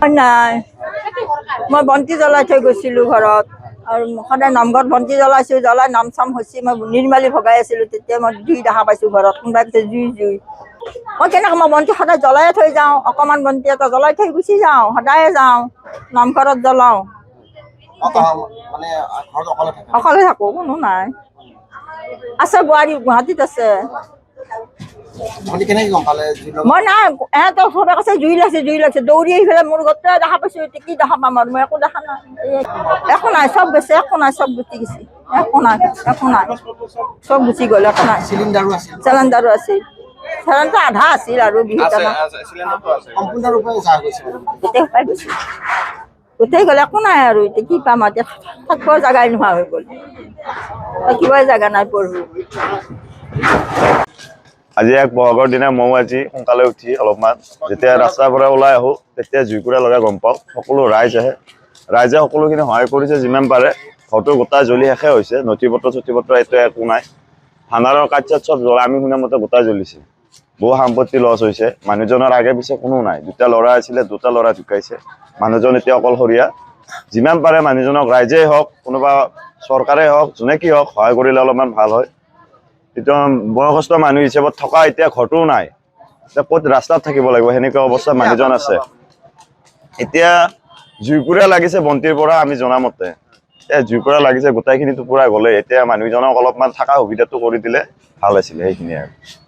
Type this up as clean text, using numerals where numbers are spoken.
নাই মই বন্তি জ্বলাই থৈ গৈছিলোঁ ঘৰত আৰু সদায় নামঘৰত বন্তি জ্বলাইছোঁ জ্বলাই নাম চাম হৈছে মই নিৰ্মালি ভগাই আছিলোঁ তেতিয়া মই জুই দেখা পাইছোঁ ঘৰত কোনোবাই কৈছে জুই জুই মই কেনেকৈ মই বন্তি সদায় জ্বলাইয়ে থৈ যাওঁ অকণমান বন্তি এটা জ্বলাই থৈ গুচি যাওঁ সদায়ে যাওঁ নামঘৰত জ্বলাওঁ অকলে থাকোঁ কোনো নাই আছে বোৱাৰী গুৱাহাটীত আছে মই নাই এহেঁতৰ চবে কৈছে জুই লাগিছে দৌৰি আহি পেলাই মোৰ গোটেই দেখা পাইছোঁ এতিয়া কি দেখা পাম আৰু মই একো দেখা নাই একো নাই চব গৈছে একো নাই চব গুচি গৈছে একো নাই চব গুচি গ'ল একো নাই চিলিণ্ডাৰো আছিল চিলিণ্ডাৰ আধা আছিল আৰু গোটেই গ'ল একো নাই আৰু এতিয়া কি পাম এতিয়া থাকিবৰ জেগাই নোহোৱা হৈ গ'ল থাকিবই জেগা নাই পঢ়ো আজি এক বহাগৰ দিনা ময়ো আজি সোনকালে উঠি অলপমান যেতিয়া ৰাস্তাৰ পৰা ওলাই আহোঁ তেতিয়া জুইকুৰা লগাই গম পাওঁ সকলো ৰাইজে সকলোখিনি সহায় কৰিছে যিমান পাৰে ঘৰটো গোটাই জ্বলি শেষে হৈছে নথি পত্ৰ এতিয়া একো নাই ধানাৰৰ কাঠ চাঠ চব জ্বলাই আমি শুনা মতে গোটাই জ্বলিছে বহু সম্পত্তি লছ হৈছে মানুহজনৰ আগে পিছে কোনো নাই দুটা ল'ৰা আছিলে দুটা ল'ৰা ঢুকাইছে মানুহজন এতিয়া অকলশৰীয়া যিমান পাৰে মানুহজনক ৰাইজেই হওক কোনোবা চৰকাৰেই হওক যোনে কি হওক সহায় কৰিলে অলপমান ভাল হয় এতিয়া বয়সস্থ মানুহ হিচাপত থকা এতিয়া ঘৰটোও নাই এতিয়া ক'ত ৰাস্তাত থাকিব লাগিব সেনেকুৱা অৱস্থাত মানুহজন আছে এতিয়া জুইকুৰা লাগিছে বন্তিৰ পৰা আমি জনামতে জুইকুৰা লাগিছে গোটেইখিনিতো পুৰা গ'লে এতিয়া মানুহজনক অলপমান থকা সুবিধাটো কৰি দিলে ভাল আছিলে সেইখিনি আৰু